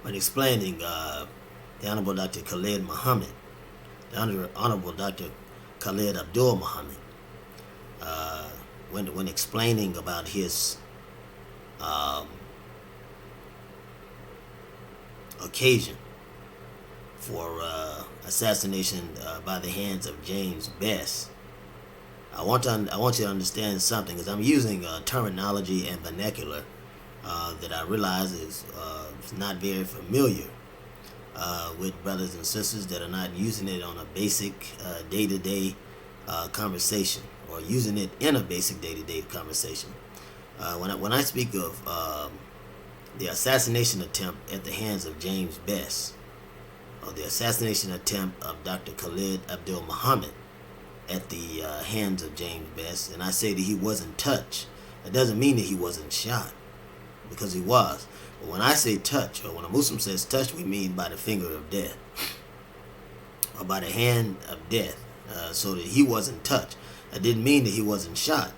when explaining the Honorable Dr. Khalid Muhammad, the Honorable Dr. Khalid Abdul Muhammad, when explaining about his occasion for assassination by the hands of James Bess. I want you to understand something, because I'm using terminology and vernacular that I realize is not very familiar with brothers and sisters that are not using it on a basic day-to-day conversation, or using it in a basic day-to-day conversation. When I speak of the assassination attempt at the hands of James Bess, or the assassination attempt of Dr. Khalid Abdul Muhammad at the hands of James Bess, and I say that he wasn't touched, it doesn't mean that he wasn't shot, because he was. But when I say touch, or when a Muslim says touch, we mean by the finger of death, or by the hand of death, so that he wasn't touched. That didn't mean that he wasn't shot.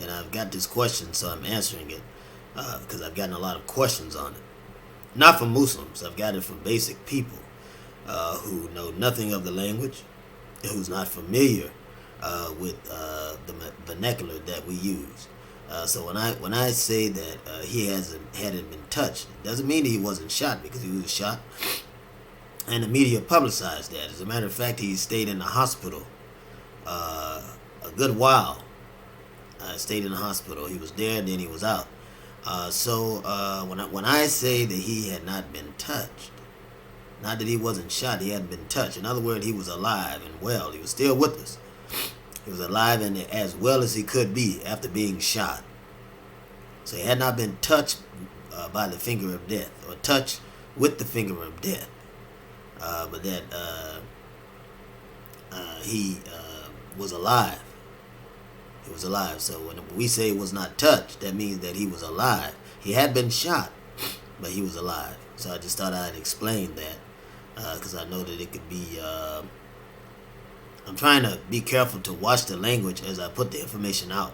And I've got this question, so I'm answering it, because I've gotten a lot of questions on it. Not from Muslims, I've got it from basic people who know nothing of the language, who's not familiar with the vernacular that we use. So when I say that he hadn't been touched, it doesn't mean that he wasn't shot, because he was shot, and the media publicized that. As a matter of fact, he stayed in the hospital a good while. Stayed in the hospital. He was there, and then he was out. So when I say that he had not been touched, not that he wasn't shot, he hadn't been touched. In other words, he was alive and well. He was still with us. He was alive and as well as he could be after being shot. So he had not been touched by the finger of death, or touched with the finger of death, but that he was alive. He was alive. So when we say he was not touched, that means that he was alive. He had been shot, but he was alive. So I just thought I'd explain that, because I know that it could be... I'm trying to be careful to watch the language as I put the information out,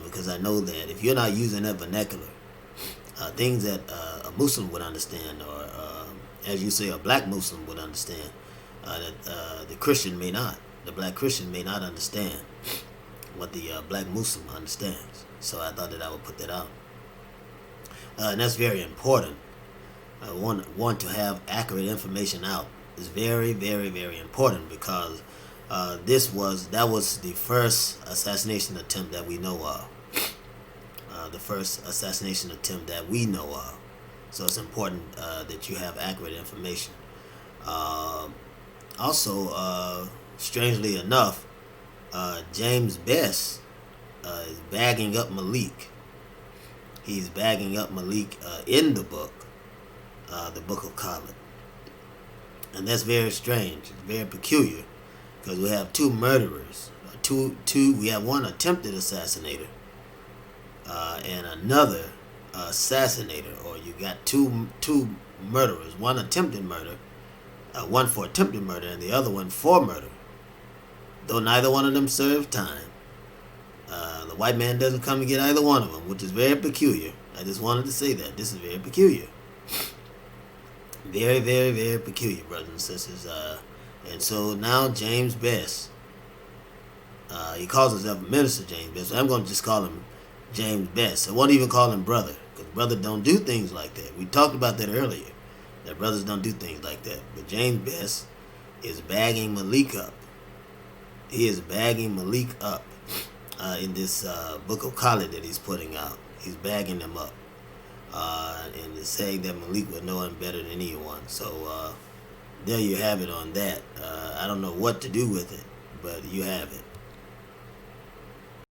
because I know that if you're not using that vernacular, things that a Muslim would understand, or as you say, a black Muslim would understand, that the Christian may not. The black Christian may not understand what the black Muslim understands. So I thought that I would put that out. And that's very important. I want to have accurate information out. It's very, very, very important, because that was the first assassination attempt that we know of. The first assassination attempt that we know of. So it's important that you have accurate information. Also, strangely enough, James Bess is bagging up Malik. He's bagging up Malik in the book of Khalid. And that's very strange. It's very peculiar, because we have two murderers. We have one attempted assassinator and another assassinator. Or you got two murderers. One attempted murder, one for attempted murder, and the other one for murder. Though neither one of them served time. The white man doesn't come to get either one of them, which is very peculiar. I just wanted to say that. This is very peculiar. Very, very, very peculiar, brothers and sisters. And so now James Bess, he calls himself Minister James Bess. So I'm going to just call him James Bess. I won't even call him brother, because brother don't do things like that. We talked about that earlier, that brothers don't do things like that. But James Bess is bagging Malik up. He is bagging Malik up in this book of Khalid that he's putting out. He's bagging them up. And is saying that Malik would know him better than anyone. So there you have it on that. I don't know what to do with it, but you have it.